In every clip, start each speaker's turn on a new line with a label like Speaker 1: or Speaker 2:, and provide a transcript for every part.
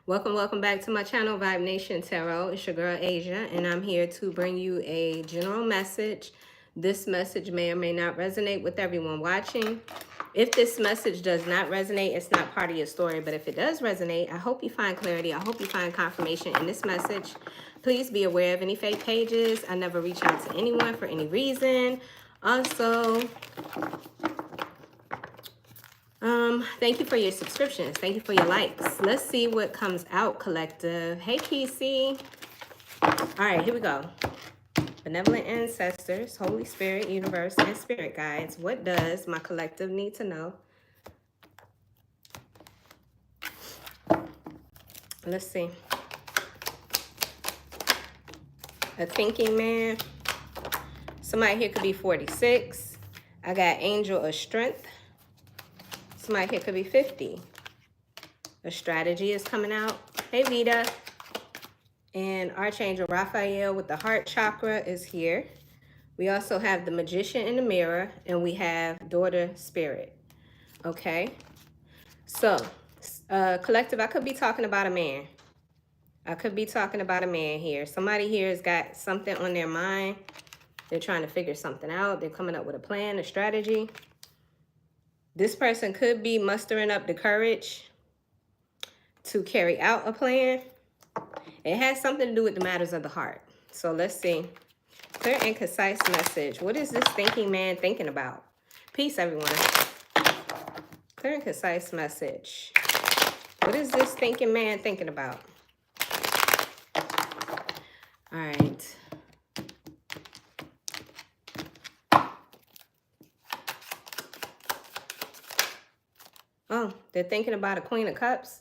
Speaker 1: Welcome back to my channel, Vibe Nation Tarot. It's your girl Asia, and I'm here to bring you a general message. This message may or may not resonate with everyone watching. If this message does not resonate, it's not part of your story. But if it does resonate, I hope you find clarity. I hope you find confirmation in this message. Please be aware of any fake pages. I never reach out to anyone for any reason. Also, thank you for your subscriptions. Thank you for your likes. Let's see what comes out, collective. Hey, Kesey. All right, here we go. Benevolent ancestors, Holy Spirit, universe, and spirit guides. What does my collective need to know? Let's see. A thinking man. Somebody here could be 46. I got angel of strength. Somebody here could be 50. A strategy is coming out. Hey, Vita. And Archangel Raphael with the heart chakra is here. We also have the magician in the mirror, and we have daughter spirit. Okay. So, collective, I could be talking about a man. I could be talking about a man here. Somebody here has got something on their mind. They're trying to figure something out. They're coming up with a plan, a strategy. This person could be mustering up the courage to carry out a plan. It has something to do with the matters of the heart. So let's see. Clear and concise message. What is this thinking man thinking about? Peace, everyone. Clear and concise message. What is this thinking man thinking about? All right. Oh, they're thinking about a Queen of Cups.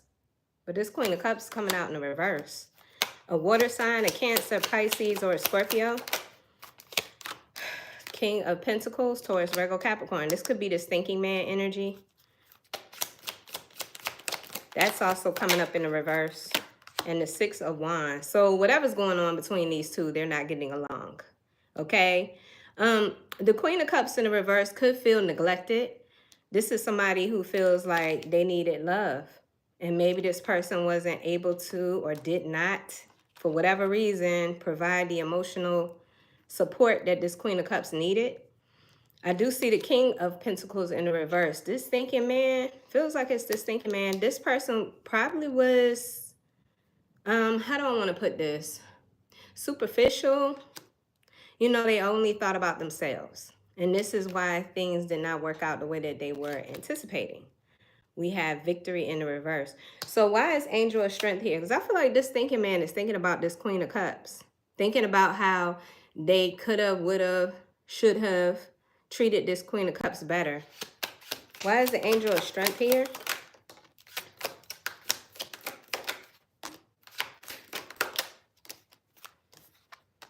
Speaker 1: But this Queen of Cups is coming out in the reverse. A water sign, a Cancer, Pisces, or a Scorpio. King of Pentacles, Taurus, Virgo, Capricorn. This could be this thinking man energy. That's also coming up in the reverse. And the Six of Wands. So whatever's going on between these two, they're not getting along. Okay? The Queen of Cups in the reverse could feel neglected. This is somebody who feels like they needed love. And maybe this person wasn't able to or did not, for whatever reason, provide the emotional support that this Queen of Cups needed. I do see the King of Pentacles in the reverse. This thinking man, feels like it's this thinking man. This person probably was, how do I want to put this? Superficial. You know, they only thought about themselves. And this is why things did not work out the way that they were anticipating. We have victory in the reverse. So why is angel of strength here? Because I feel like this thinking man is thinking about this Queen of Cups. Thinking about how they could have, would have, should have treated this Queen of Cups better. Why is the angel of strength here?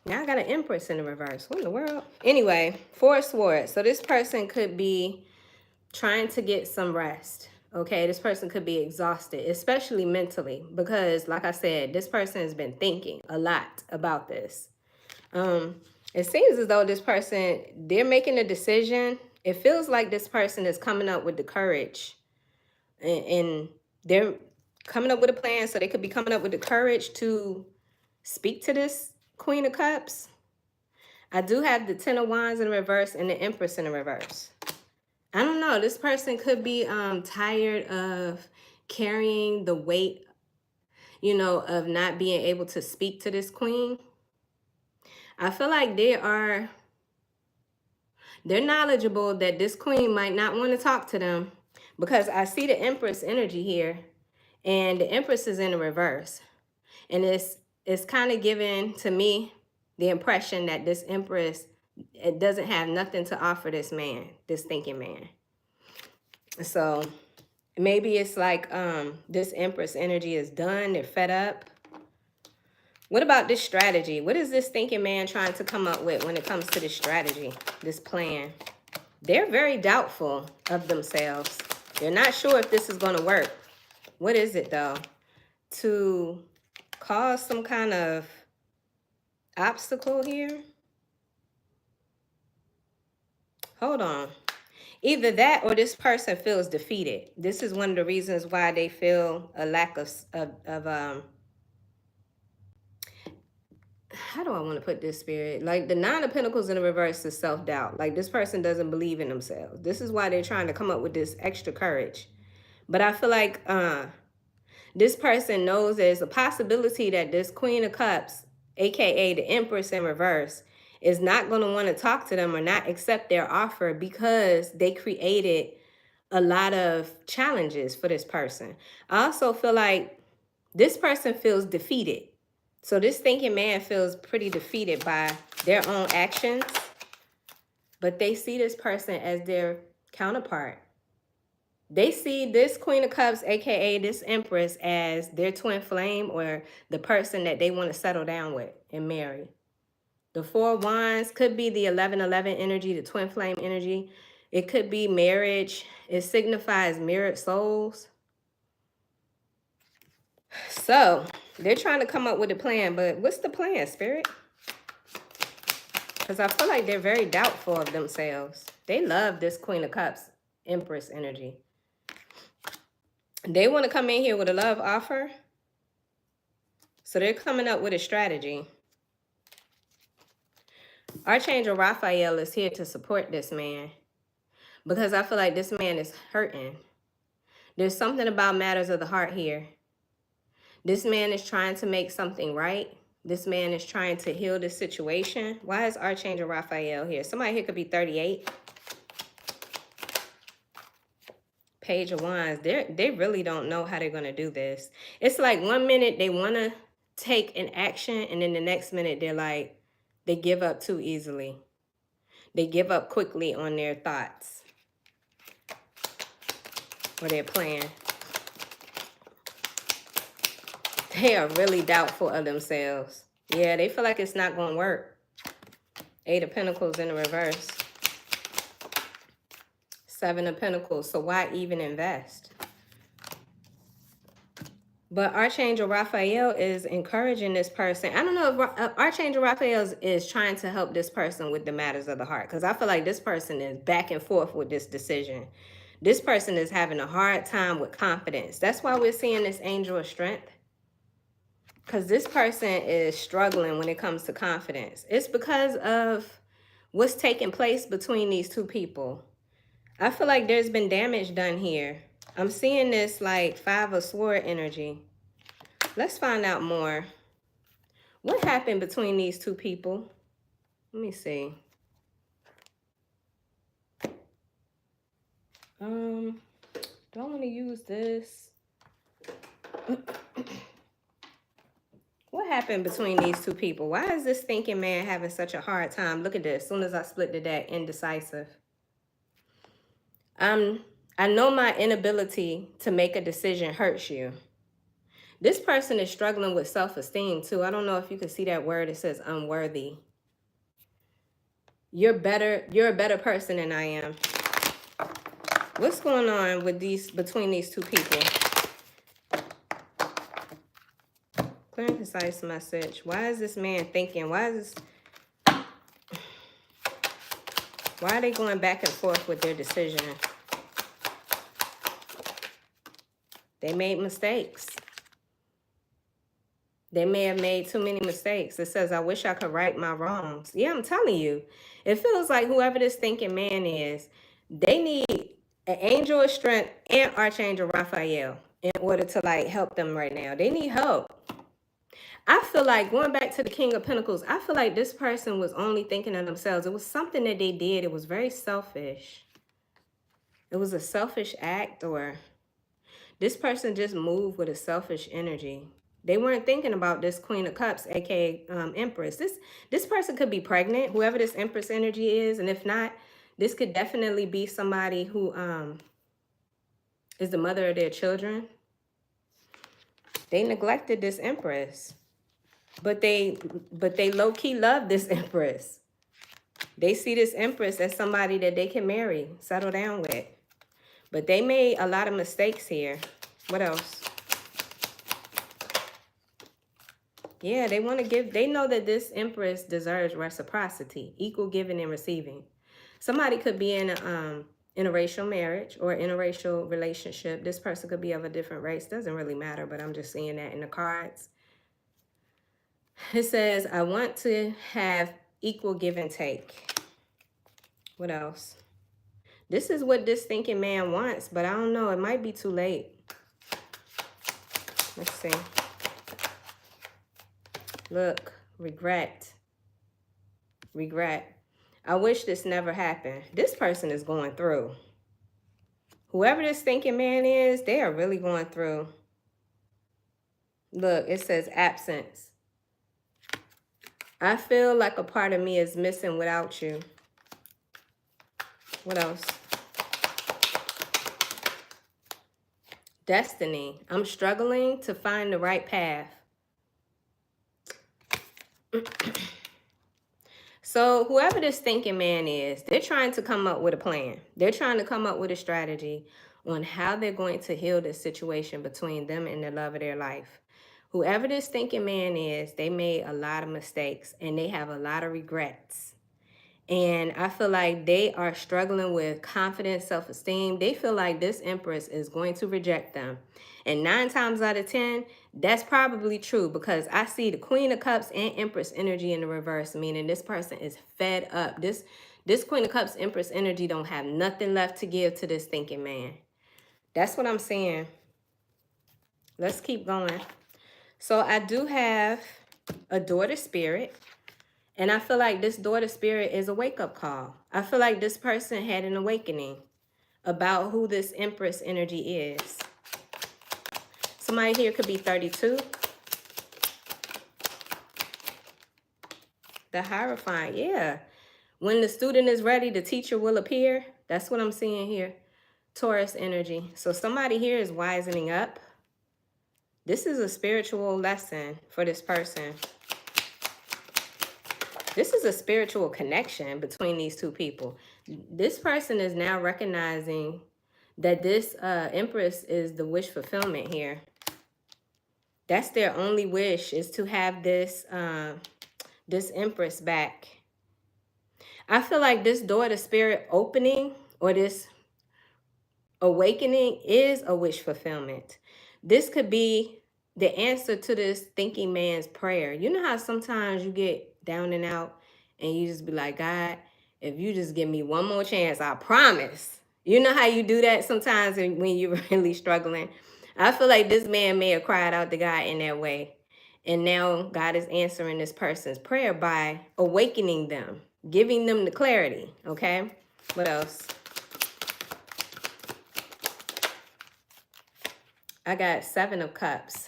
Speaker 1: Now I got an Empress in the reverse. What in the world? Anyway, Four of Swords. So this person could be trying to get some rest. Okay, this person could be exhausted, especially mentally, because like I said, this person has been thinking a lot about this. It seems as though this person, they're making a decision. It feels like this person is coming up with the courage and they're coming up with a plan. So they could be coming up with the courage to speak to this Queen of Cups. I do have the Ten of Wands in reverse and the Empress in the reverse. I don't know. This person could be tired of carrying the weight, you know, of not being able to speak to this queen. I feel like they're knowledgeable that this queen might not want to talk to them, because I see the Empress energy here and the Empress is in the reverse. And it's kind of giving to me the impression that this Empress, it doesn't have nothing to offer this man, this thinking man. So maybe it's like this Empress energy is done. They're fed up. What about this strategy? What is this thinking man trying to come up with when it comes to this strategy, this plan? They're very doubtful of themselves. They're not sure if this is going to work. What is it, though? To cause some kind of obstacle here? Hold on. Either that or this person feels defeated. This is one of the reasons why they feel a lack of how do I want to put this, spirit? Like the Nine of Pentacles in the reverse is self-doubt. Like this person doesn't believe in themselves. This is why they're trying to come up with this extra courage. But I feel like this person knows there's a possibility that this Queen of Cups, aka the Empress in reverse, is not going to want to talk to them or not accept their offer because they created a lot of challenges for this person. I also feel like this person feels defeated. So this thinking man feels pretty defeated by their own actions, but they see this person as their counterpart. They see this Queen of Cups, aka this Empress, as their twin flame or the person that they want to settle down with and marry. The Four of Wands could be the 1111 energy, the twin flame energy. It could be marriage. It signifies mirrored souls. So they're trying to come up with a plan, but what's the plan, Spirit? Because I feel like they're very doubtful of themselves. They love this Queen of Cups, Empress energy. They want to come in here with a love offer. So they're coming up with a strategy. Archangel Raphael is here to support this man because I feel like this man is hurting. There's something about matters of the heart here. This man is trying to make something right. This man is trying to heal the situation. Why is Archangel Raphael here? Somebody here could be 38. Page of Wands. They really don't know how they're going to do this. It's like 1 minute they want to take an action, and then the next minute they're like, they give up too easily. They give up quickly on their thoughts or their plan. They are really doubtful of themselves. Yeah, they feel like it's not going to work. Eight of Pentacles in the reverse. Seven of Pentacles. So why even invest? But Archangel Raphael is encouraging this person. I don't know if Archangel Raphael is trying to help this person with the matters of the heart. Because I feel like this person is back and forth with this decision. This person is having a hard time with confidence. That's why we're seeing this angel of strength. Because this person is struggling when it comes to confidence. It's because of what's taking place between these two people. I feel like there's been damage done here. I'm seeing this like Five of Swords energy. Let's find out more. What happened between these two people? Let me see. Don't want to use this. What happened between these two people? Why is this thinking man having such a hard time? Look at this. As soon as I split the deck, indecisive. I know my inability to make a decision hurts you. This person is struggling with self-esteem too. I don't know if you can see that word. It says unworthy. You're a better person than I am. What's going on with between these two people? Clear and concise message. Why is this man thinking? Why are they going back and forth with their decision? They made mistakes. They may have made too many mistakes. It says, I wish I could right my wrongs. Yeah, I'm telling you. It feels like whoever this thinking man is, they need an angel of strength and Archangel Raphael in order to like help them right now. They need help. I feel like going back to the King of Pentacles, I feel like this person was only thinking of themselves. It was something that they did. It was very selfish. It was a selfish act, or this person just moved with a selfish energy. They weren't thinking about this Queen of Cups, aka Empress. This person could be pregnant, whoever this Empress energy is. And if not, this could definitely be somebody who is the mother of their children. They neglected this Empress. But they low-key love this Empress. They see this Empress as somebody that they can marry, settle down with. But they made a lot of mistakes here. What else? Yeah, they want to give. They know that this Empress deserves reciprocity, equal giving and receiving. Somebody could be in interracial marriage or interracial relationship. This person could be of a different race. Doesn't really matter, but I'm just seeing that in the cards. It says, I want to have equal give and take. What else? This is what this thinking man wants, but I don't know. It might be too late. Let's see. Look, regret. Regret. I wish this never happened. This person is going through. Whoever this thinking man is, they are really going through. Look, it says absence. I feel like a part of me is missing without you. What else? Destiny. I'm struggling to find the right path. So whoever this thinking man is, they're trying to come up with a plan. They're trying to come up with a strategy on how they're going to heal this situation between them and the love of their life. Whoever this thinking man is, they made a lot of mistakes and they have a lot of regrets. And I feel like they are struggling with confidence, self-esteem. They feel like this Empress is going to reject them. And 9 times out of 10, that's probably true because I see the Queen of Cups and Empress energy in the reverse, meaning this person is fed up. This Queen of Cups, Empress energy don't have nothing left to give to this thinking man. That's what I'm saying. Let's keep going. So I do have a daughter spirit. And I feel like this daughter spirit is a wake-up call. I feel like this person had an awakening about who this Empress energy is. Somebody here could be 32. The Hierophant, yeah. When the student is ready, the teacher will appear. That's what I'm seeing here. Taurus energy. So somebody here is wisening up. This is a spiritual lesson for this person. This is a spiritual connection between these two people. This person is now recognizing that this Empress is the wish fulfillment here. That's their only wish, is to have this, this Empress back. I feel like this daughter spirit opening or this awakening is a wish fulfillment. This could be the answer to this thinking man's prayer. You know how sometimes you get down and out and you just be like, God, if you just give me one more chance, I promise. You know how you do that sometimes when you're really struggling. I feel like this man may have cried out to God in that way. And now God is answering this person's prayer by awakening them, giving them the clarity. Okay, what else? I got 7 of Cups.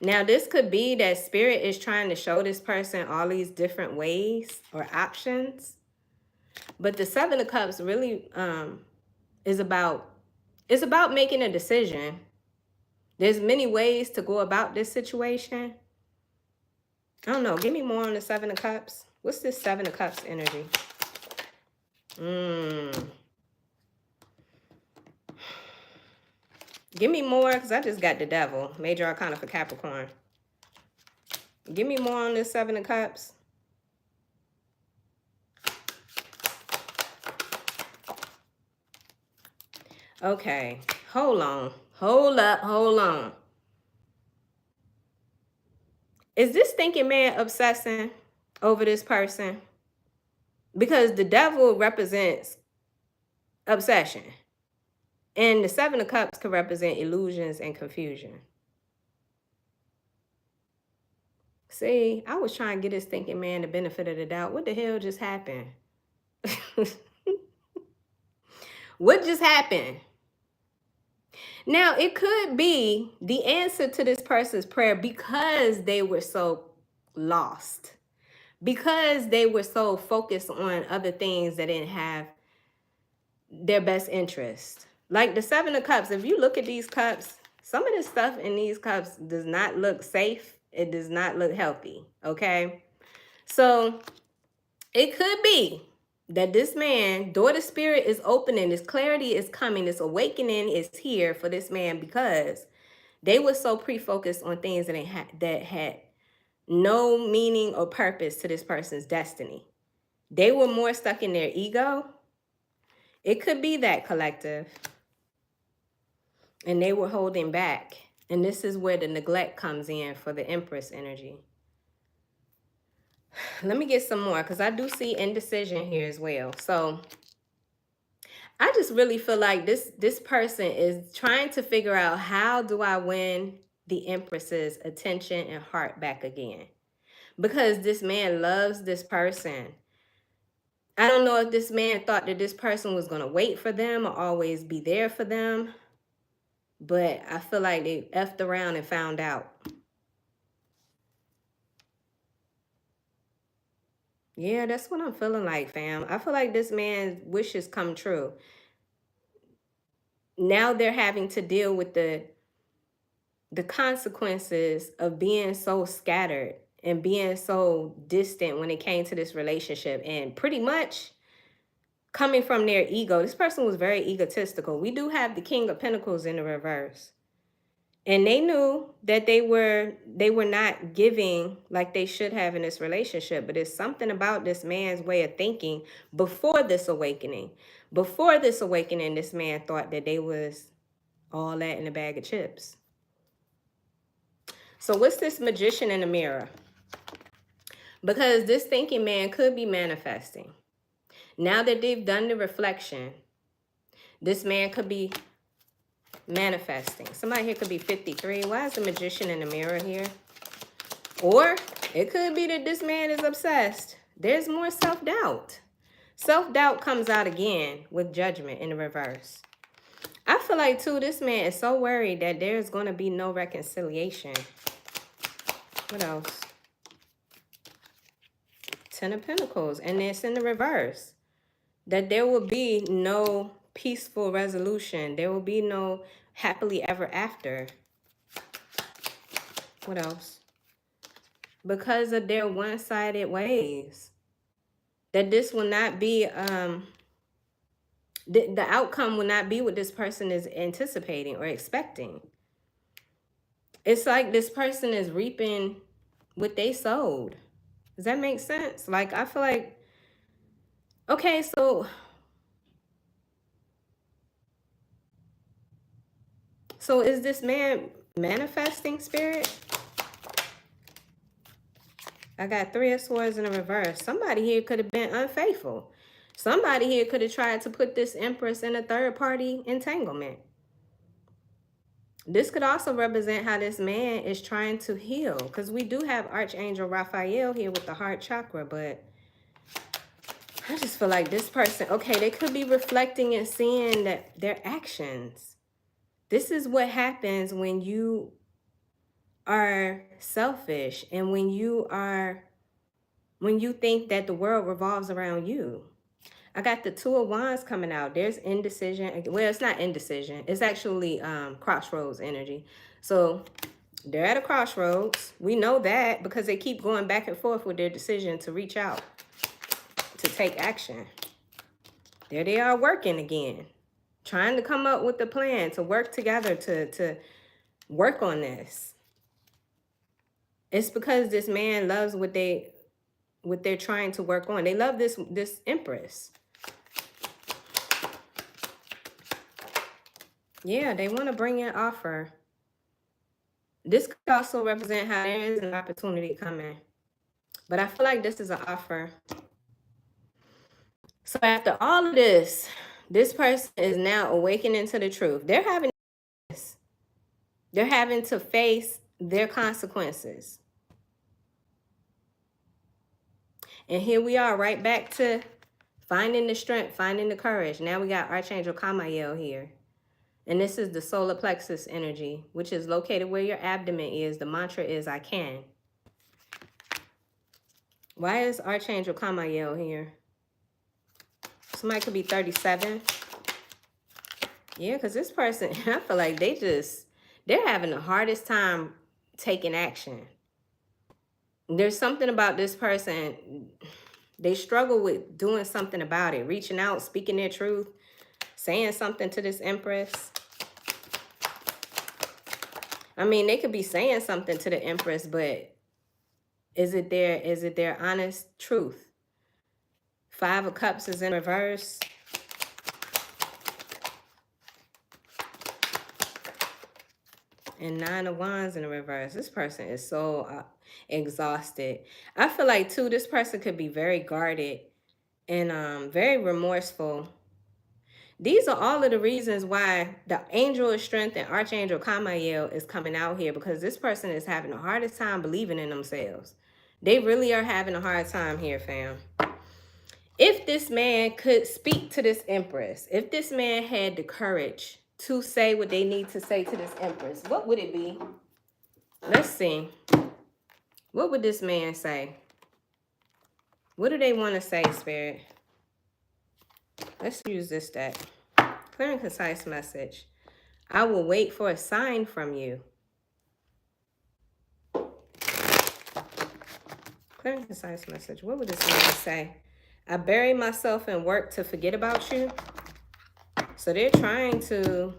Speaker 1: Now, this could be that Spirit is trying to show this person all these different ways or options. But the 7 of Cups really is about making a decision. There's many ways to go about this situation. I don't know. Give me more on the 7 of Cups. What's this 7 of Cups energy? Give me more, because I just got the Devil. Major Arcana for Capricorn. Give me more on this 7 of Cups. Okay. Hold on. Hold up. Hold on. Is this thinking man obsessing over this person? Because the Devil represents obsession. And the 7 of Cups could represent illusions and confusion. See, I was trying to get this thinking man the benefit of the doubt. What the hell just happened? What just happened? Now, it could be the answer to this person's prayer because they were so lost. Because they were so focused on other things that didn't have their best interest. Like the 7 of Cups, if you look at these cups, some of the stuff in these cups does not look safe. It does not look healthy, okay? So it could be that this man, daughter spirit is opening, this clarity is coming, this awakening is here for this man because they were so pre-focused on things that had no meaning or purpose to this person's destiny. They were more stuck in their ego. It could be that collective. And they were holding back. And this is where the neglect comes in for the Empress energy. Let me get some more, because I do see indecision here as well. So I just really feel like this person is trying to figure out, how do I win the Empress's attention and heart back again? Because this man loves this person. I don't know if this man thought that this person was going to wait for them or always be there for them. But I feel like they effed around and found out. Yeah, that's what I'm feeling like, fam. I feel like this man's wishes come true. Now they're having to deal with the consequences of being so scattered and being so distant when it came to this relationship, and pretty much coming from their ego. This person was very egotistical. We do have the King of Pentacles in the reverse. And they knew that they were not giving like they should have in this relationship. But it's something about this man's way of thinking before this awakening. Before this awakening, this man thought that they was all that in a bag of chips. So what's this Magician in the mirror? Because this thinking man could be manifesting. Now that they've done the reflection, this man could be manifesting. Somebody here could be 53. Why is the Magician in the mirror here? Or it could be that this man is obsessed. There's more self-doubt. Self-doubt comes out again with Judgment in the reverse. I feel like, too, this man is so worried that there's going to be no reconciliation. What else? Ten of Pentacles. And it's in the reverse. That there will be no peaceful resolution. There will be no happily ever after. What else? Because of their one-sided ways. That this will not be, the outcome will not be what this person is anticipating or expecting. It's like this person is reaping what they sowed. Does that make sense? Like, I feel like, okay, so is this man manifesting, Spirit? I got Three of Swords in the reverse. Somebody here could have been unfaithful. Somebody here could have tried to put this Empress in a third-party entanglement. This could also represent how this man is trying to heal. Because we do have Archangel Raphael here with the heart chakra. But I just feel like this person, okay, they could be reflecting and seeing that their actions. This is what happens when you are selfish and when you think that the world revolves around you. I got the Two of Wands coming out. There's indecision. Well, it's not indecision. It's actually crossroads energy. So they're at a crossroads. We know that because they keep going back and forth with their decision to reach out, to take action. There they are working again, trying to come up with a plan to work together to work on this. It's because this man loves what they're trying to work on. They love this Empress. Yeah, they want to bring in offer. This could also represent how there is an opportunity coming. But I feel like this is an offer. So after all of this, this person is now awakening to the truth. They're having this. They're having to face their consequences. And here we are right back to finding the strength, finding the courage. Now we got Archangel Kamael here. And this is the solar plexus energy, which is located where your abdomen is. The mantra is, I can. Why is Archangel Kamael here? Somebody could be 37. Yeah, because this person, I feel like they're having the hardest time taking action. There's something about this person, they struggle with doing something about it, reaching out, speaking their truth, saying something to this Empress. I mean, they could be saying something to the Empress, but is it their honest truth? Five of Cups is in reverse. And 9 of Wands in the reverse. This person is so exhausted. I feel like, too, this person could be very guarded and very remorseful. These are all of the reasons why the Angel of Strength and Archangel Kamael is coming out here, because this person is having the hardest time believing in themselves. They really are having a hard time here, fam. If this man could speak to this Empress, if this man had the courage to say what they need to say to this Empress, what would it be? Let's see. What would this man say? What do they want to say, Spirit? Let's use this deck. Clear and concise message. I will wait for a sign from you. Clear and concise message. What would this man say? I bury myself in work to forget about you. So they're trying to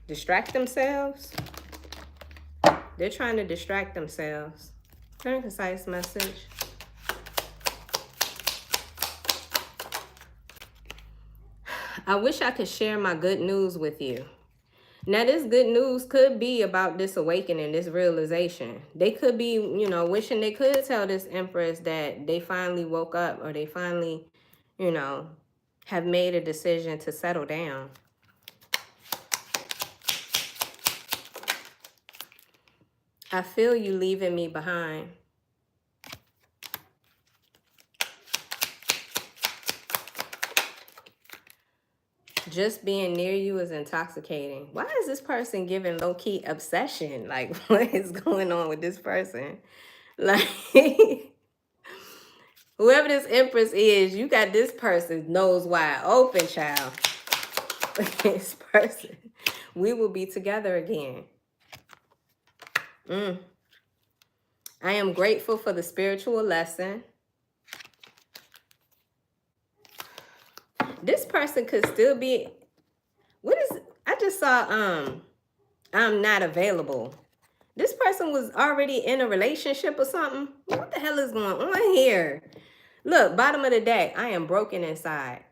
Speaker 1: distract themselves. They're trying to distract themselves. Clear and concise message. I wish I could share my good news with you. Now, this good news could be about this awakening, this realization. They could be, you know, wishing they could tell this Empress that they finally woke up, or they finally, you know, have made a decision to settle down. I feel you leaving me behind. Just being near you is intoxicating. Why is this person giving low-key obsession? Like, what is going on with this person? Like, whoever this Empress is, you got this person's nose wide open, child. This person. We will be together again. I am grateful for the spiritual lesson. This person could still be, what is, I just saw, I'm not available. This person was already in a relationship or something. What the hell is going on here? Look, bottom of the deck, I am broken inside.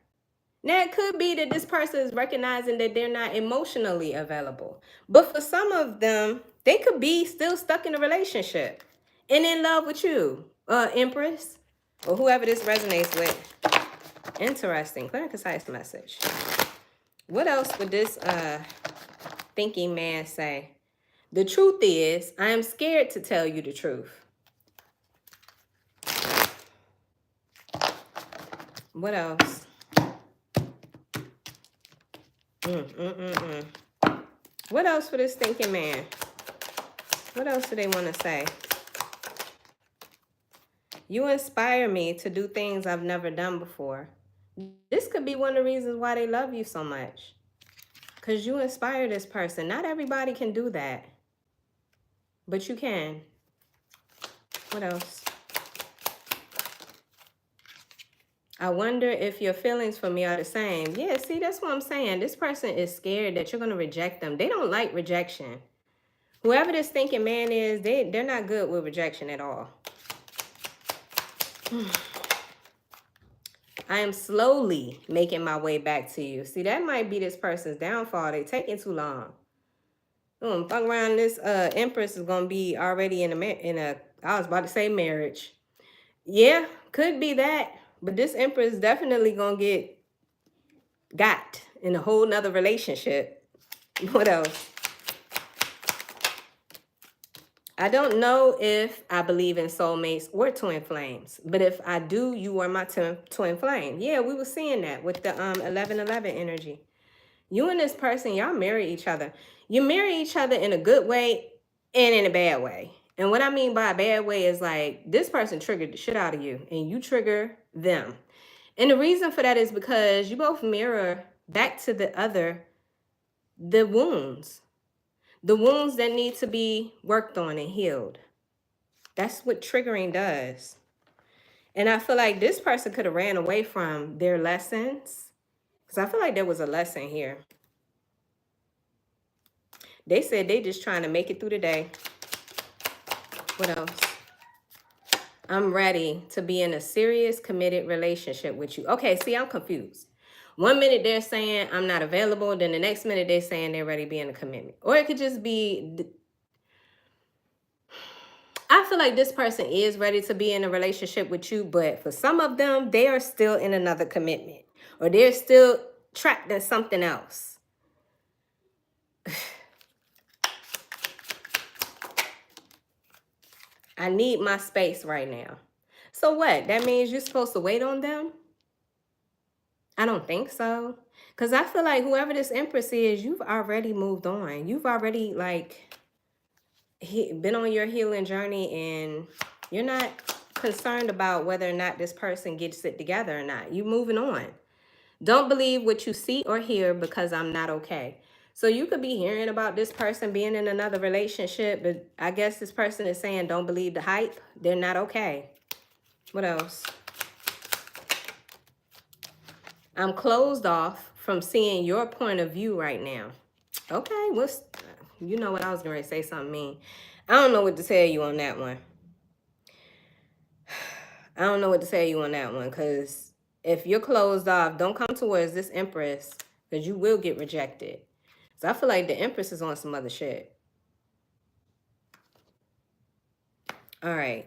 Speaker 1: Now, it could be that this person is recognizing that they're not emotionally available. But for some of them, they could be still stuck in a relationship and in love with you, Empress, or whoever this resonates with. Interesting. Clear and concise message. What else would this thinking man say? The truth is, I am scared to tell you the truth. What else? What else for this thinking man? What else do they want to say? You inspire me to do things I've never done before. This could be one of the reasons why they love you so much. Because you inspire this person. Not everybody can do that. But you can. What else? I wonder if your feelings for me are the same. Yeah, see, that's what I'm saying. This person is scared that you're going to reject them. They don't like rejection. Whoever this thinking man is, they're not good with rejection at all. I am slowly making my way back to you. See, that might be this person's downfall. They're taking too long. Fuck around, this Empress is going to be already in a, I was about to say marriage. Yeah, could be that. But this Empress is definitely going to got in a whole nother relationship. What else? I don't know if I believe in soulmates or twin flames. But if I do, you are my twin flame. Yeah, we were seeing that with the 1111 energy. You and this person, y'all marry each other. You marry each other in a good way and in a bad way. And what I mean by a bad way is like this person triggered the shit out of you and you trigger them. And the reason for that is because you both mirror back to the wounds. The wounds that need to be worked on and healed. That's what triggering does. And I feel like this person could have ran away from their lessons. Because I feel like there was a lesson here. They said they just trying to make it through the day. What else? I'm ready to be in a serious, committed relationship with you. Okay, see, I'm confused. 1 minute they're saying I'm not available, then the next minute they're saying they're ready to be in a commitment. Or it could just be, I feel like this person is ready to be in a relationship with you, but for some of them, they are still in another commitment, or they're still trapped in something else. I need my space right now. So what? That means you're supposed to wait on them? I don't think so. Because I feel like whoever this Empress is, you've already moved on. You've already, like, been on your healing journey, and you're not concerned about whether or not this person gets it together or not. You moving on. Don't believe what you see or hear, because I'm not okay. So you could be hearing about this person being in another relationship, but I guess this person is saying don't believe the hype. They're not okay. What else? I'm closed off from seeing your point of view right now. Okay, you know what, I was going to say something mean. I don't know what to tell you on that one. I don't know what to tell you on that one, because if you're closed off, don't come towards this Empress, because you will get rejected. So I feel like the Empress is on some other shit. All right.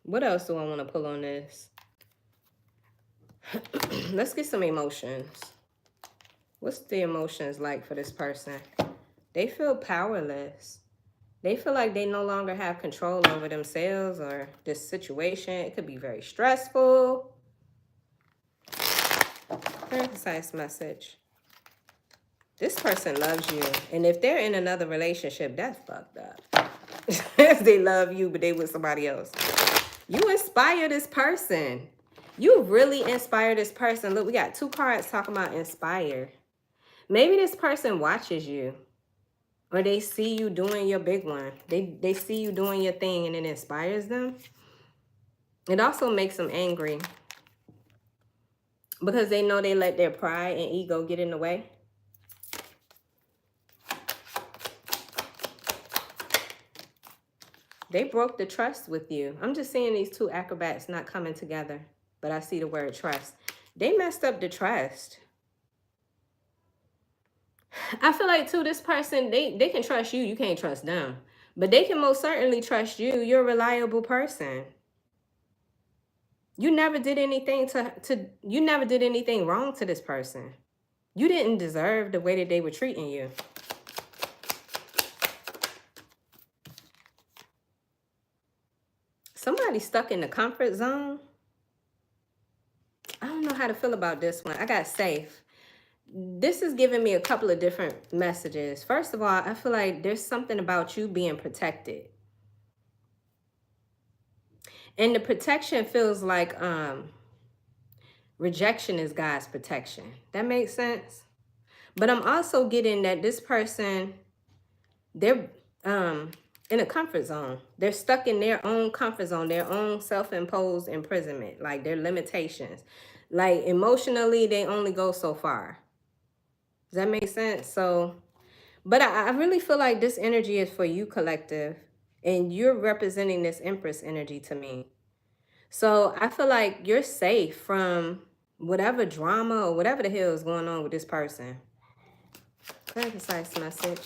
Speaker 1: What else do I want to pull on this? Let's get some emotions. What's the emotions like for this person? They feel powerless. They feel like they no longer have control over themselves or this situation. It could be very stressful. Very concise message. This person loves you. And if they're in another relationship, that's fucked up. They love you, but they with somebody else. You inspire this person. You really inspire this person. Look, we got 2 cards talking about inspire. Maybe this person watches you, or they see you doing your big one. They see you doing your thing, and it inspires them. It also makes them angry, because they know they let their pride and ego get in the way. They broke the trust with you. I'm just seeing these 2 acrobats not coming together, but I see the word trust. They messed up the trust. I feel like, too, this person, they can trust you. You can't trust them. But they can most certainly trust you. You're a reliable person. You never did anything you never did anything wrong to this person. You didn't deserve the way that they were treating you. Somebody stuck in the comfort zone. I don't know how to feel about this one. I got safe. This is giving me a couple of different messages. First of all, I feel like there's something about you being protected. And the protection feels like rejection is God's protection. That makes sense? But I'm also getting that this person, they're in a comfort zone. They're stuck in their own comfort zone, their own self-imposed imprisonment, like their limitations. Like emotionally, they only go so far. Does that make sense? So, but I really feel like this energy is for you, collective, and you're representing this Empress energy to me. So I feel like you're safe from whatever drama or whatever the hell is going on with this person. Very concise message.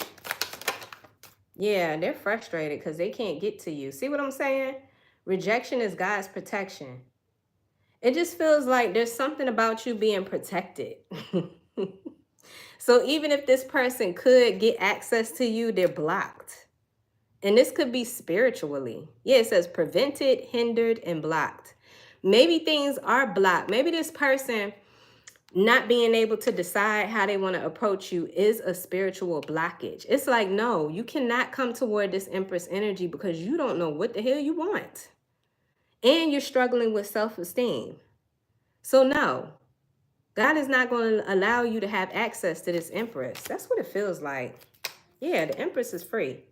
Speaker 1: Yeah, they're frustrated because they can't get to you. See what I'm saying? Rejection is God's protection. It just feels like there's something about you being protected. So even if this person could get access to you, they're blocked. And this could be spiritually. Yeah, it says prevented, hindered, and blocked. Maybe things are blocked. Maybe this person not being able to decide how they want to approach you is a spiritual blockage. It's like, no, you cannot come toward this Empress energy because you don't know what the hell you want. And you're struggling with self-esteem. So no, God is not going to allow you to have access to this Empress. That's what it feels like. Yeah, the Empress is free.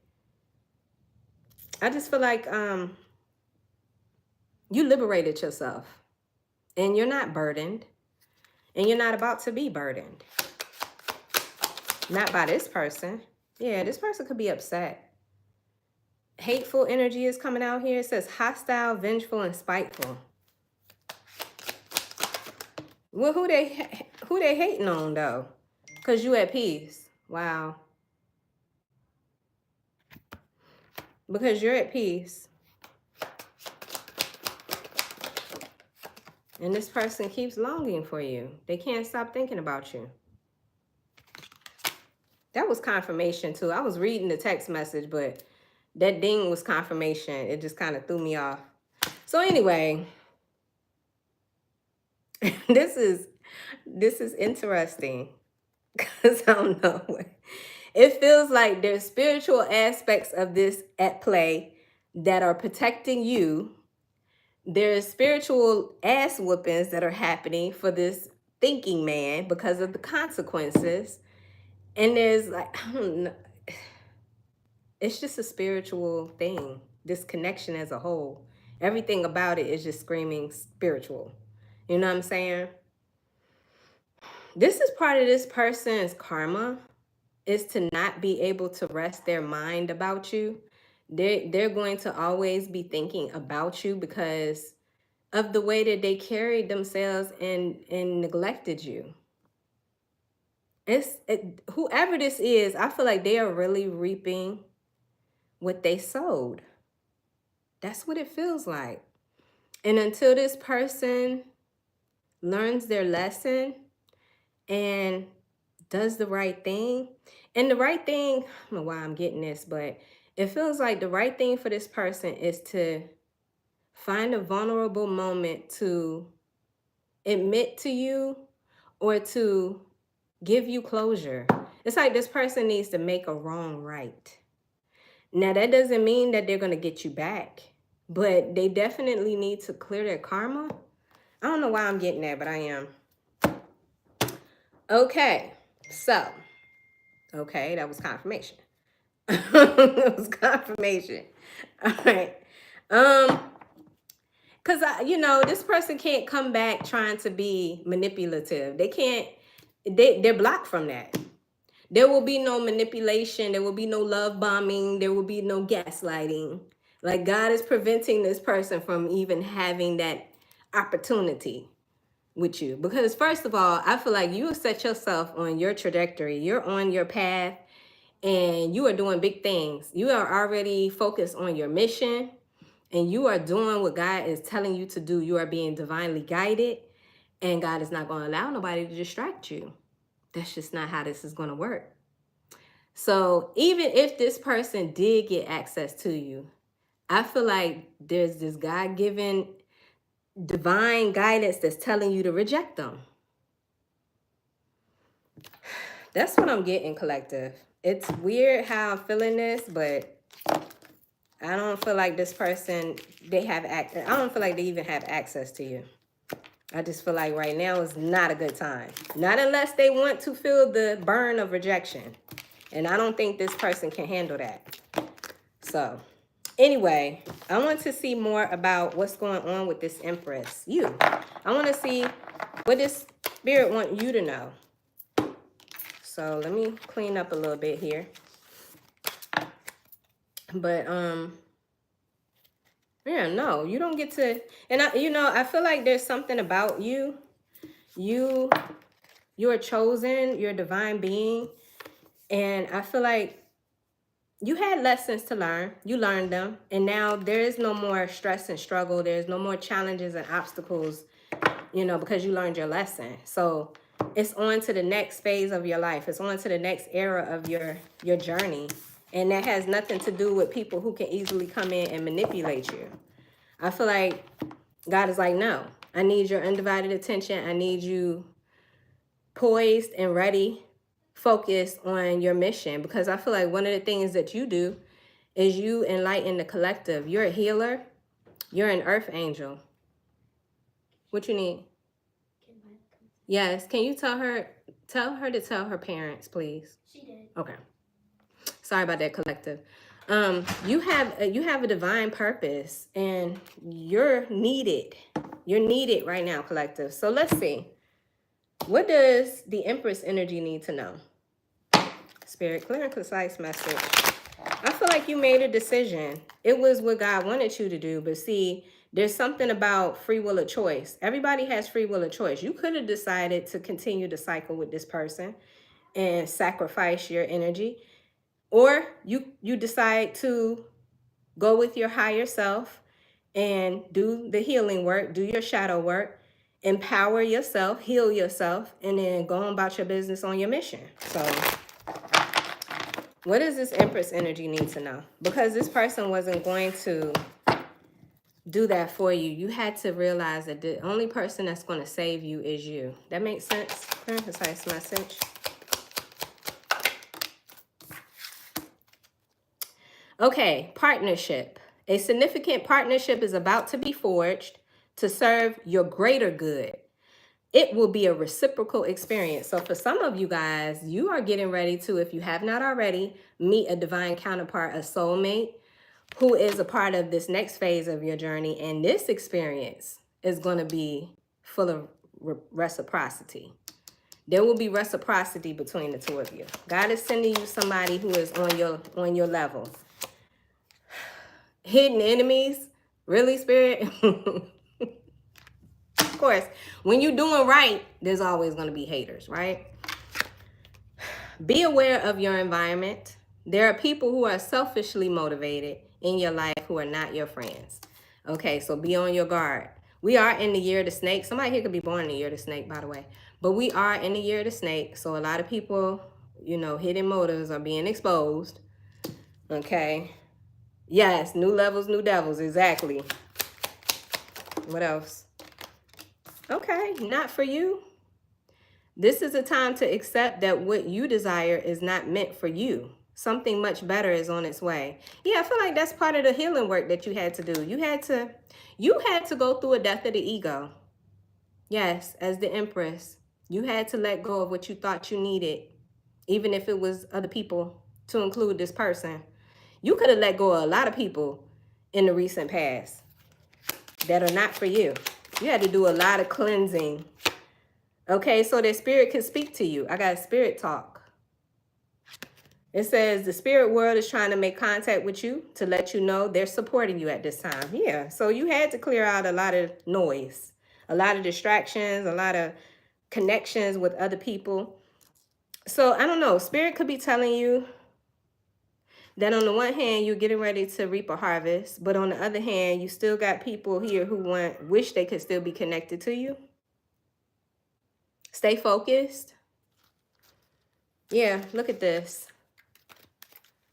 Speaker 1: I just feel like you liberated yourself. And you're not burdened. And you're not about to be burdened. Not by this person. Yeah, this person could be upset. Hateful energy is coming out here. It says hostile, vengeful, and spiteful. Well, who they hating on though? Cause you at peace. Wow. Because you're at peace. And this person keeps longing for you. They can't stop thinking about you. That was confirmation too. I was reading the text message, but that ding was confirmation. It just kind of threw me off. So anyway, this is interesting. Because I don't know. It feels like there's spiritual aspects of this at play that are protecting you. There's spiritual ass whoopings that are happening for this thinking man because of the consequences. And there's like, I don't know. It's just a spiritual thing. This connection as a whole. Everything about it is just screaming spiritual. You know what I'm saying? This is part of this person's karma, is to not be able to rest their mind about you. They're going to always be thinking about you because of the way that they carried themselves and neglected you. Whoever this is, I feel like they are really reaping what they sowed. That's what it feels like. And until this person learns their lesson and does the right thing, and the right thing, I don't know why I'm getting this, but it feels like the right thing for this person is to find a vulnerable moment to admit to you or to give you closure. It's like this person needs to make a wrong right. Now, that doesn't mean that they're going to get you back, but they definitely need to clear their karma. I don't know why I'm getting that, but I am. Okay, so, okay, that was confirmation. That was confirmation. All right. Because, this person can't come back trying to be manipulative. They can't, they're blocked from that. There will be no manipulation. There will be no love bombing. There will be no gaslighting. Like, God is preventing this person from even having that opportunity with you. Because first of all, I feel like you have set yourself on your trajectory. You're on your path and you are doing big things. You are already focused on your mission and you are doing what God is telling you to do. You are being divinely guided and God is not going to allow nobody to distract you. That's just not how this is going to work. So even if this person did get access to you, I feel like there's this God-given divine guidance that's telling you to reject them. That's what I'm getting, collective. It's weird how I'm feeling this, but I don't feel like this person, I don't feel like they even have access to you. I just feel like right now is not a good time. Not unless they want to feel the burn of rejection. And I don't think this person can handle that. So anyway, I want to see more about what's going on with this Empress. I want to see what this spirit want you to know. So let me clean up a little bit here. But yeah, no, you don't get to, and I feel like there's something about you. You're chosen, you're a divine being, and I feel like you had lessons to learn. You learned them, and now there is no more stress and struggle. There's no more challenges and obstacles, because you learned your lesson. So it's on to the next phase of your life. It's on to the next era of your journey. And that has nothing to do with people who can easily come in and manipulate you. I feel like God is like, no, I need your undivided attention. I need you poised and ready, focused on your mission. Because I feel like one of the things that you do is you enlighten the collective. You're a healer. You're an earth angel. What you need? Yes. Can you tell her to tell her parents, please?
Speaker 2: She did.
Speaker 1: Okay. Sorry about that, collective. You have a divine purpose and you're needed. You're needed right now, collective. So let's see. What does the Empress energy need to know? Spirit, clear and concise message. I feel like you made a decision. It was what God wanted you to do. But see, There's something about free will of choice. Everybody has free will of choice. You could have decided to continue the cycle with this person and sacrifice your energy, or you decide to go with your higher self and do the healing work, do your shadow work, empower yourself, heal yourself, and then go on about your business on your mission. So what does this Empress energy need to know? Because this person wasn't going to do that for you. You had to realize that the only person that's going to save you is you. That makes sense? Clear and concise message. Okay, partnership. A significant partnership is about to be forged to serve your greater good. It will be a reciprocal experience. So for some of you guys, you are getting ready to, if you have not already, meet a divine counterpart, a soulmate, who is a part of this next phase of your journey. And this experience is going to be full of reciprocity. There will be reciprocity between the two of you. God is sending you somebody who is on your level. Hidden enemies? Really, Spirit? Of course, when you're doing right, there's always going to be haters, right? Be aware of your environment. There are people who are selfishly motivated in your life who are not your friends. Okay, so be on your guard. We are in the year of the snake. Somebody here could be born in the year of the snake, by the way. But we are in the year of the snake. So a lot of people, you know, hidden motives are being exposed. Okay. Yes, new levels, new devils. Exactly. What else? Okay, not for you. This is a time to accept that what you desire is not meant for you. Something much better is on its way. Yeah, I feel like that's part of the healing work that you had to do. You had to go through a death of the ego. Yes, as the Empress, you had to let go of what you thought you needed, even if it was other people, to include this person. You could have let go of a lot of people in the recent past that are not for you. You had to do a lot of cleansing. Okay, so that spirit can speak to you. I got spirit talk. It says the spirit world is trying to make contact with you to let you know they're supporting you at this time. Yeah, so you had to clear out a lot of noise, a lot of distractions, a lot of connections with other people. So I don't know, spirit could be telling you that on the one hand, you're getting ready to reap a harvest, but on the other hand, you still got people here who wish they could still be connected to you. Stay focused. Yeah, look at this.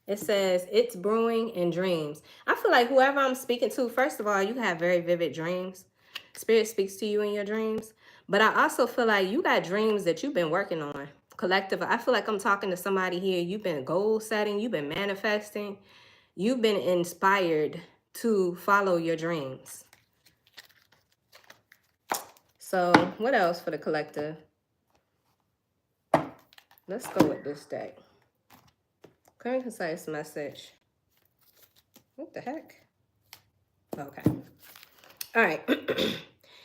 Speaker 1: It says, it's brewing in dreams. I feel like whoever I'm speaking to, first of all, you have very vivid dreams. Spirit speaks to you in your dreams. But I also feel like you got dreams that you've been working on. Collective. I feel like I'm talking to somebody here. You've been goal setting. You've been manifesting. You've been inspired to follow your dreams. So what else for the collective? Let's go with this deck. Clear and concise message. What the heck? Okay. All right.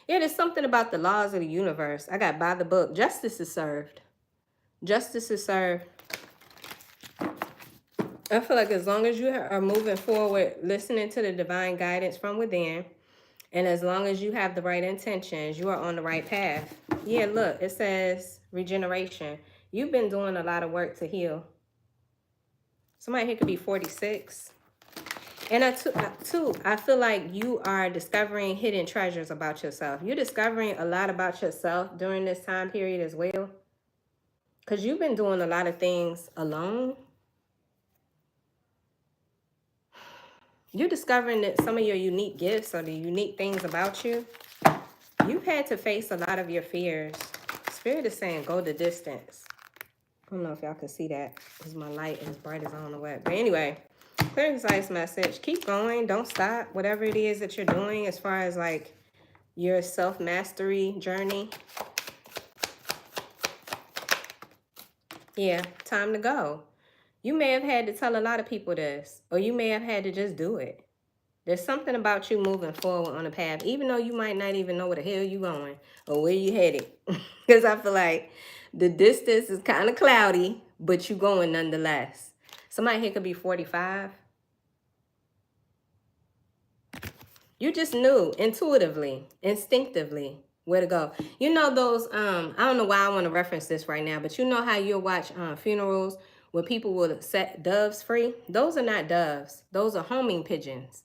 Speaker 1: Yeah, there's something about the laws of the universe. I got by the book. Justice is served. Justice is served. I feel like as long as you are moving forward, listening to the divine guidance from within, and as long as you have the right intentions, you are on the right path. Yeah, look, it says regeneration. You've been doing a lot of work to heal. Somebody here could be 46. And I feel like you are discovering hidden treasures about yourself. You're discovering a lot about yourself during this time period as well. Because you've been doing a lot of things alone. You're discovering that some of your unique gifts or the unique things about you. You've had to face a lot of your fears. Spirit is saying go the distance. I don't know if y'all can see that because my light is bright as I don't know what. But anyway, clear and concise message. Keep going. Don't stop. Whatever it is that you're doing as far as like your self-mastery journey. Yeah, time to go. You may have had to tell a lot of people this, or you may have had to just do it. There's something about you moving forward on a path, even though you might not even know where the hell you're going or where you headed. Because I feel like the distance is kind of cloudy, but you're going nonetheless. Somebody here could be 45. You just knew intuitively, instinctively where to go. You know those, I don't know why I want to reference this right now, but you know how you'll watch funerals where people will set doves free? Those are not doves. Those are homing pigeons.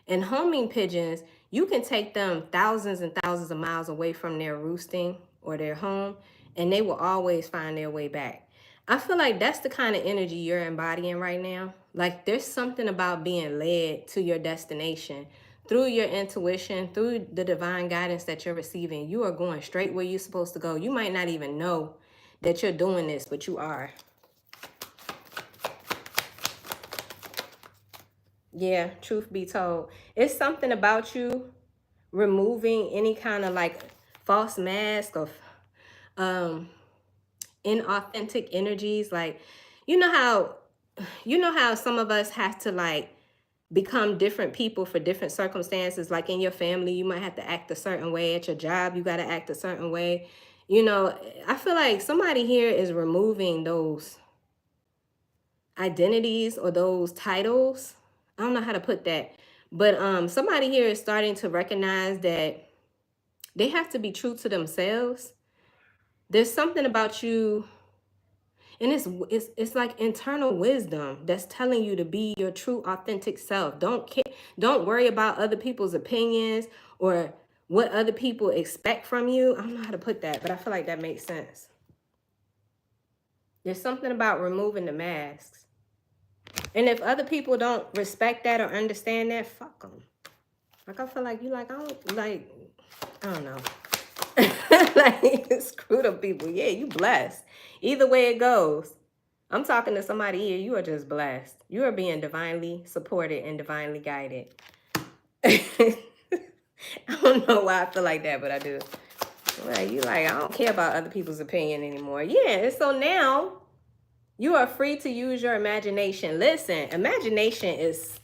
Speaker 1: And homing pigeons, you can take them thousands and thousands of miles away from their roosting or their home, and they will always find their way back. I feel like that's the kind of energy you're embodying right now. Like there's something about being led to your destination through your intuition, through the divine guidance that you're receiving. You are going straight where you're supposed to go. You might not even know that you're doing this, but you are. Yeah, truth be told. It's something about you removing any kind of like false mask of inauthentic energies. Like, you know how some of us have to like become different people for different circumstances. Like in your family, you might have to act a certain way. At your job, you got to act a certain way. You know, I feel like somebody here is removing those identities or those titles. I don't know how to put that, but somebody here is starting to recognize that they have to be true to themselves. There's something about you, and it's like internal wisdom that's telling you to be your true authentic self. Don't worry about other people's opinions or what other people expect from you. I don't know how to put that, but I feel like that makes sense. There's something about removing the masks. And if other people don't respect that or understand that, fuck them. Like, I feel like you like, I don't know. Like, screw them people. Yeah, you blessed. Either way it goes. I'm talking to somebody here. You are just blessed. You are being divinely supported and divinely guided. I don't know why I feel like that, but I do. Like, you like, I don't care about other people's opinion anymore. Yeah, and so now you are free to use your imagination. Listen, imagination is,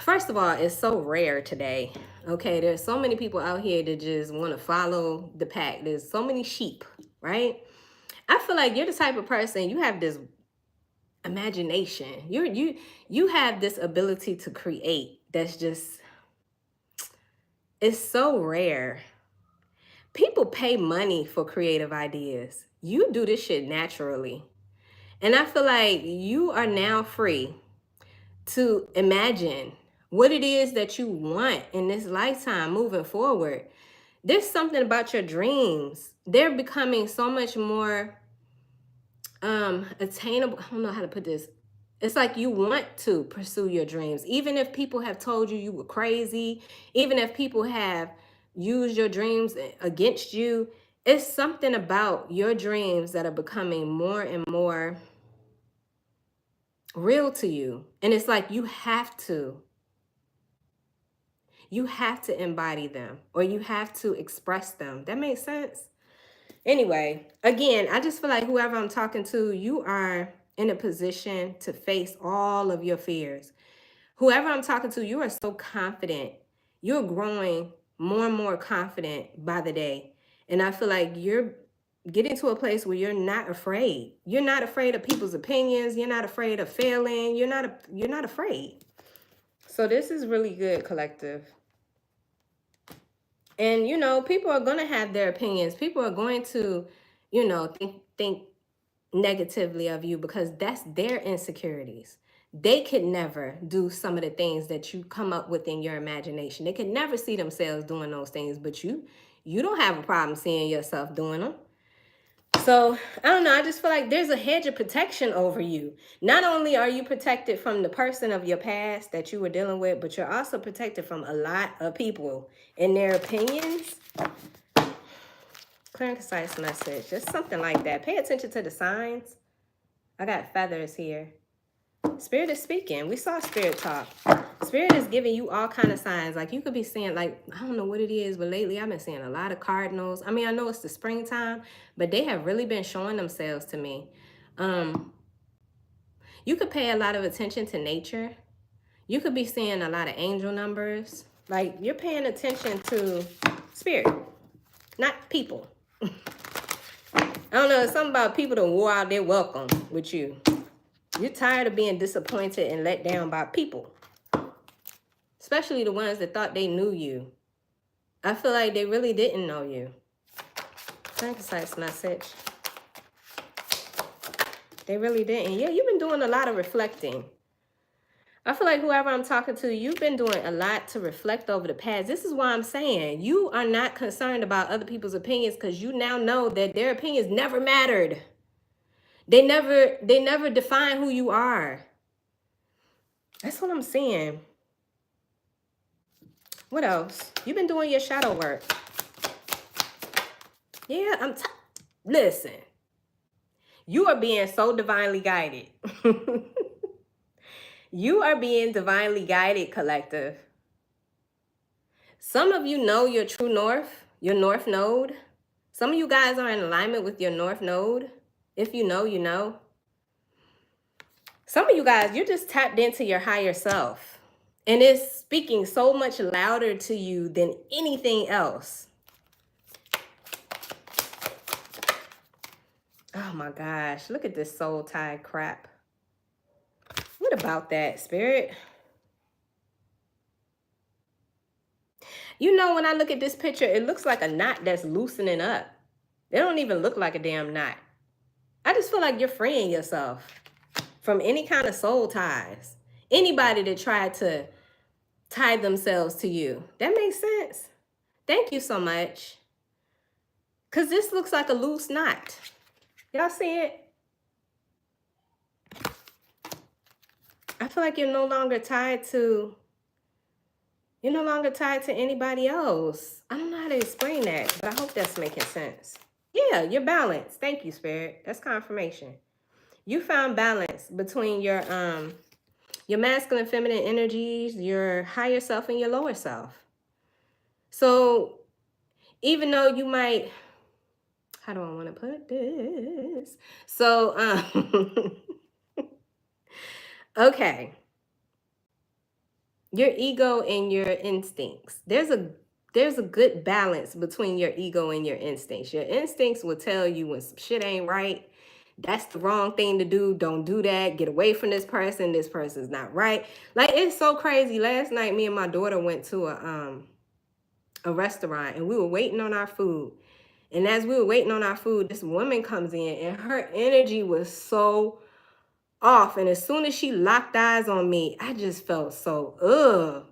Speaker 1: first of all, it's so rare today. Okay, there's so many people out here that just want to follow the pack. There's so many sheep, right? I feel like you're the type of person, you have this imagination. You have this ability to create that's just, it's so rare. People pay money for creative ideas. You do this shit naturally. And I feel like you are now free to imagine what it is that you want in this lifetime moving forward. There's something about your dreams. They're becoming so much more attainable. I don't know how to put this. It's like you want to pursue your dreams. Even if people have told you you were crazy, even if people have used your dreams against you, it's something about your dreams that are becoming more and more real to you. And it's like you have to embody them, or you have to express them. That makes sense? Anyway, again, I just feel like whoever I'm talking to, you are in a position to face all of your fears. Whoever I'm talking to, you are so confident. You're growing more and more confident by the day. And I feel like you're getting to a place where you're not afraid. You're not afraid of people's opinions. You're not afraid of failing. You're not afraid. So this is really good, collective. And, you know, people are going to have their opinions. People are going to, you know, think negatively of you because that's their insecurities. They could never do some of the things that you come up with in your imagination. They could never see themselves doing those things, but you don't have a problem seeing yourself doing them. So, I don't know. I just feel like there's a hedge of protection over you. Not only are you protected from the person of your past that you were dealing with, but you're also protected from a lot of people and their opinions. Clear and concise message. Just something like that. Pay attention to the signs. I got feathers here. Spirit is speaking. We saw Spirit talk. Spirit is giving you all kind of signs. Like you could be seeing, like, I don't know what it is, but lately I've been seeing a lot of cardinals. I mean, I know it's the springtime, but they have really been showing themselves to me. You could pay a lot of attention to nature. You could be seeing a lot of angel numbers. Like you're paying attention to spirit, not people. I don't know, it's something about people that wore out their welcome with you. You're tired of being disappointed and let down by people. especially the ones that thought they knew you. I feel like they really didn't know you. Precise message. They really didn't. Yeah, you've been doing a lot of reflecting. I feel like whoever I'm talking to, you've been doing a lot to reflect over the past. This is why I'm saying you are not concerned about other people's opinions, because you now know that their opinions never mattered. They never define who you are. That's what I'm saying. What else? You've been doing your shadow work. Yeah, listen. You are being so divinely guided. You are being divinely guided, collective. Some of you know your true north, your north node. Some of you guys are in alignment with your north node. If you know, you know. Some of you guys, you're just tapped into your higher self. And it's speaking so much louder to you than anything else. Oh my gosh, look at this soul tie crap. What about that, Spirit? You know, when I look at this picture, it looks like a knot that's loosening up. It don't even look like a damn knot. I just feel like you're freeing yourself from any kind of soul ties. Anybody that tried to tie themselves to you. That makes sense. Thank you so much. Because this looks like a loose knot. Y'all see it? I feel like you're no longer tied to anybody else. I don't know how to explain that, but I hope that's making sense. Yeah, you're balanced. Thank you, Spirit. That's confirmation. You found balance between your masculine, feminine energies, your higher self and your lower self. So even though you might, how do I want to put this? So, okay. Your ego and your instincts. There's a good balance between your ego and your instincts. Your instincts will tell you when some shit ain't right. That's the wrong thing to do. Don't do that. Get away from this person. This person's not right. Like, it's so crazy. Last night, me and my daughter went to a restaurant and we were waiting on our food. And as we were waiting on our food, this woman comes in and her energy was so off. And as soon as she locked eyes on me, I just felt so,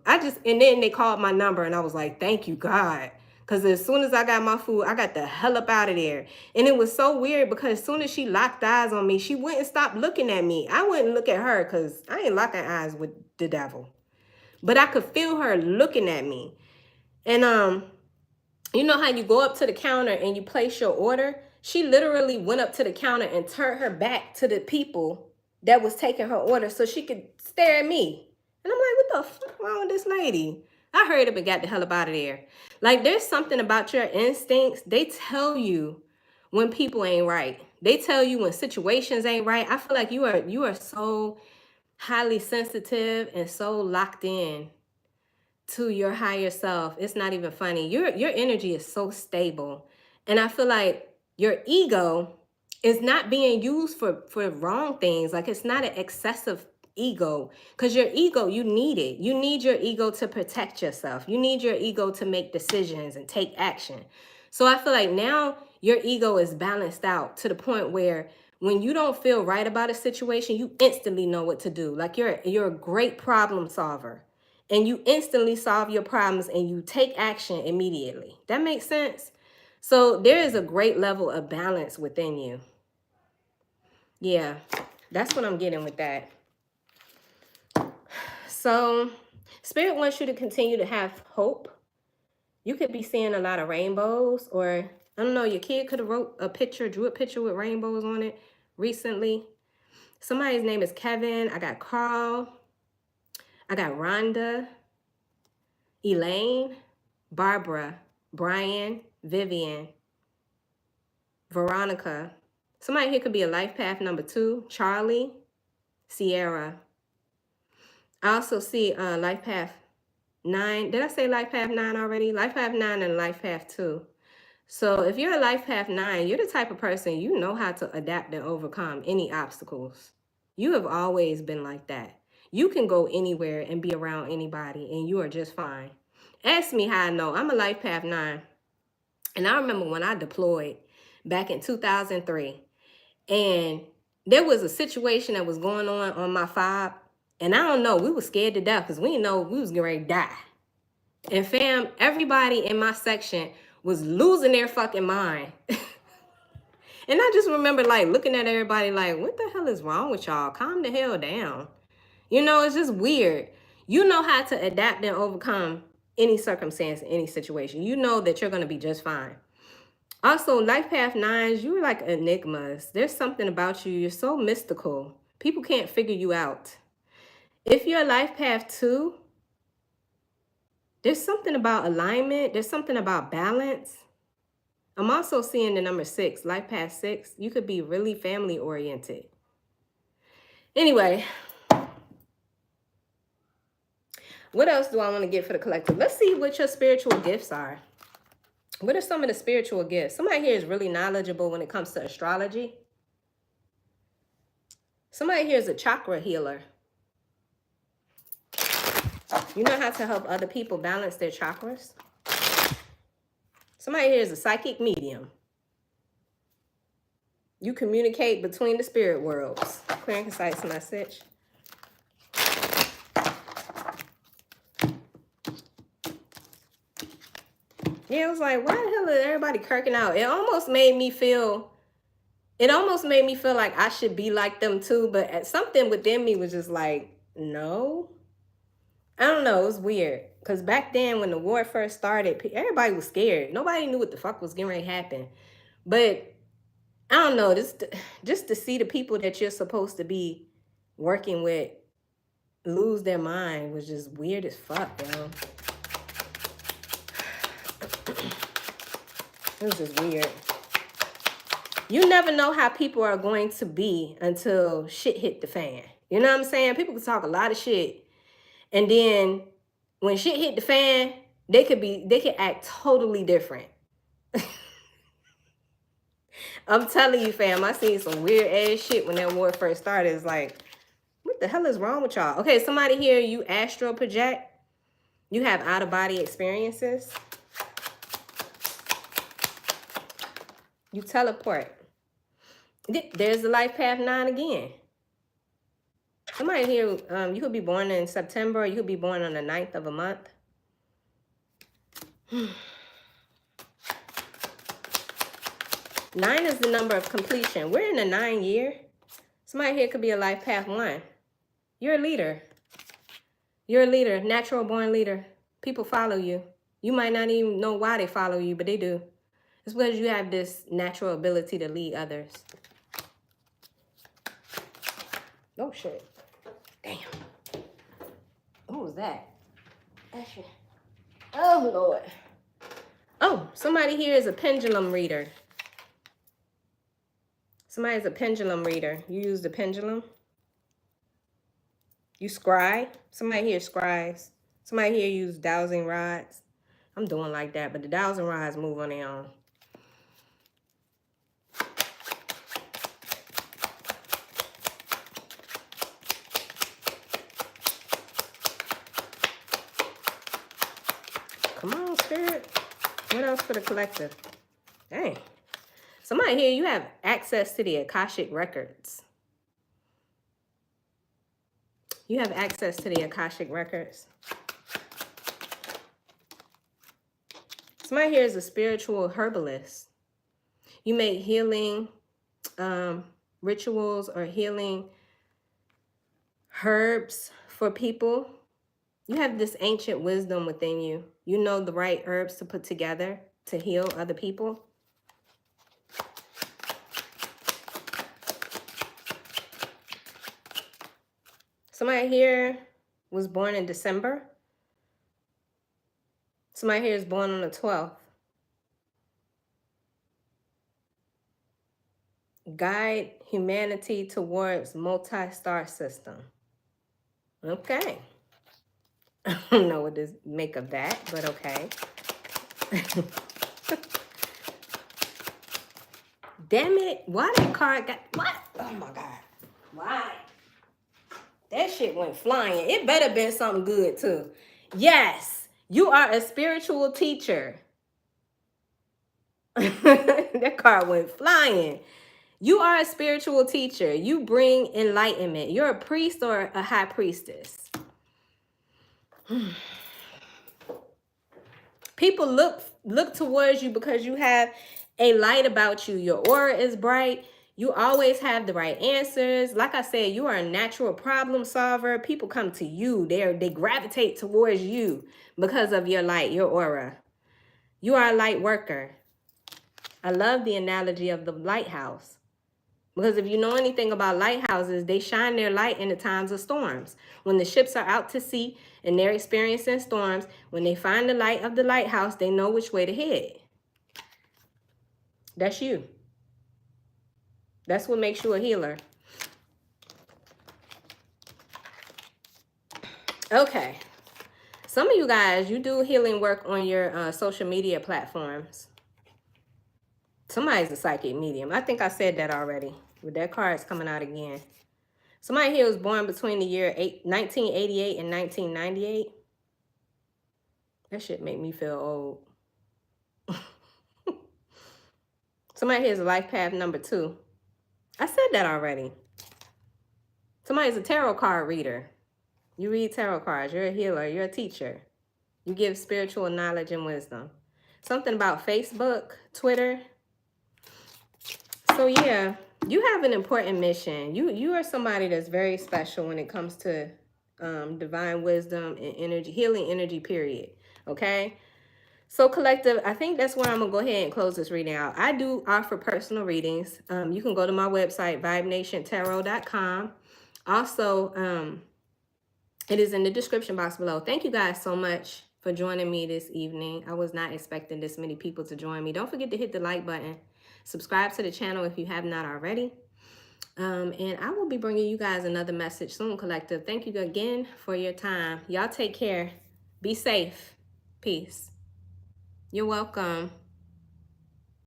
Speaker 1: and then they called my number and I was like, thank you, God. Because as soon as I got my food, I got the hell up out of there. And it was so weird because as soon as she locked eyes on me, she wouldn't stop looking at me. I wouldn't look at her because I ain't locking eyes with the devil. But I could feel her looking at me. And you know how you go up to the counter and you place your order? She literally went up to the counter and turned her back to the people that was taking her order so she could stare at me. And I'm like, what the fuck wrong with this lady? I hurried up and got the hell up out of there. Like, there's something about your instincts. They tell you when people ain't right. They tell you when situations ain't right. I feel like you are so highly sensitive and so locked in to your higher self. It's not even funny. Your energy is so stable. And I feel like your ego is not being used for wrong things. Like, it's not an excessive ego, because your ego, you need it. You need your ego to protect yourself. You need your ego to make decisions and take action. So I feel like now your ego is balanced out to the point where when you don't feel right about a situation, you instantly know what to do. Like, you're a great problem solver. And you instantly solve your problems and you take action immediately. That makes sense? So there is a great level of balance within you. Yeah, that's what I'm getting with that. So Spirit wants you to continue to have hope. You could be seeing a lot of rainbows, or I don't know, your kid could have drew a picture with rainbows on it recently. Somebody's name is Kevin. I got Carl. I got Rhonda, Elaine, Barbara, Brian, Vivian, Veronica. Somebody here could be a life path number 2, Charlie, Sierra. I also see life path 9. Did I say life path 9 already? Life path 9 and life path 2. So if you're a life path 9, you're the type of person, you know how to adapt and overcome any obstacles. You have always been like that. You can go anywhere and be around anybody and you are just fine. Ask me how I know. I'm a life path 9. And I remember when I deployed back in 2003, and there was a situation that was going on my fob. And I don't know, we were scared to death because we didn't know we was getting ready to die. And fam, everybody in my section was losing their fucking mind. And I just remember like looking at everybody like, what the hell is wrong with y'all? Calm the hell down. You know, it's just weird. You know how to adapt and overcome any circumstance, any situation. You know that you're going to be just fine. Also, life path 9s, you're like enigmas. There's something about you. You're so mystical. People can't figure you out. If you're a life path 2, there's something about alignment. There's something about balance. I'm also seeing the number 6, life path 6. You could be really family oriented. Anyway, what else do I want to get for the collective? Let's see what your spiritual gifts are. What are some of the spiritual gifts? Somebody here is really knowledgeable when it comes to astrology. Somebody here is a chakra healer. You know how to help other people balance their chakras. Somebody here is a psychic medium. You communicate between the spirit worlds. Clear and concise message. Yeah, it was like, why the hell is everybody kirking out? It almost made me feel like I should be like them too, but something within me was just like, no. I don't know, it was weird. Because back then when the war first started, everybody was scared. Nobody knew what the fuck was getting ready to happen. But I don't know, just to see the people that you're supposed to be working with lose their mind was just weird as fuck, yo. It was just weird. You never know how people are going to be until shit hit the fan. You know what I'm saying? People can talk a lot of shit. And then when shit hit the fan, they could act totally different. I'm telling you, fam, I seen some weird ass shit when that war first started. It's like, what the hell is wrong with y'all? Okay, somebody here, you astral project. You have out-of-body experiences. You teleport. There's the life path 9 again. Somebody here, you could be born in September, or you could be born on the 9th of a month. 9 is the number of completion. We're in the 9 year. Somebody here could be a life path 1. You're a leader. You're a leader, natural born leader. People follow you. You might not even know why they follow you, but they do. It's because you have this natural ability to lead others. Oh, shit. Damn. What was that? Oh, Lord. Oh, somebody here is a pendulum reader. Somebody's a pendulum reader. You use the pendulum. You scry. Somebody here scribes. Somebody here use dowsing rods. I'm doing like that, but the dowsing rods move on their own. Come on, Spirit. What else for the collective? Dang. Somebody here, you have access to the Akashic records. You have access to the Akashic records. Somebody here is a spiritual herbalist. You make healing rituals or healing herbs for people. You have this ancient wisdom within you. You know the right herbs to put together to heal other people. Somebody here was born in December. Somebody here is born on the 12th. Guide humanity towards multi-star system. Okay. I don't know what to make of that, but okay. Damn it. Why that card got... What? Oh, my God. Why? That shit went flying. It better been something good too. Yes, you are a spiritual teacher. That card went flying. You are a spiritual teacher. You bring enlightenment. You're a priest or a high priestess. People look towards you because you have a light about you. Your aura is bright. You always have the right answers. Like I said, you are a natural problem solver. People come to you. They gravitate towards you because of your light, your aura. You are a light worker. I love the analogy of the lighthouse. Because if you know anything about lighthouses, they shine their light in the times of storms. When the ships are out to sea and they're experiencing storms, when they find the light of the lighthouse, they know which way to head. That's you. That's what makes you a healer. Okay. Some of you guys, you do healing work on your social media platforms. Somebody's a psychic medium. I think I said that already. But that card's coming out again. Somebody here was born between the year 1988 and 1998. That shit make me feel old. Somebody here is a life path number 2. I said that already. Somebody's a tarot card reader. You read tarot cards. You're a healer. You're a teacher. You give spiritual knowledge and wisdom. Something about Facebook, Twitter. So yeah, you have an important mission. You are somebody that's very special when it comes to divine wisdom and energy, healing energy, period. Okay? So collective, I think that's where I'm going to go ahead and close this reading out. I do offer personal readings. You can go to my website, vibenationtarot.com. Also, it is in the description box below. Thank you guys so much for joining me this evening. I was not expecting this many people to join me. Don't forget to hit the like button. Subscribe to the channel if you have not already. And I will be bringing you guys another message soon, collective. Thank you again for your time. Y'all take care. Be safe. Peace. You're welcome.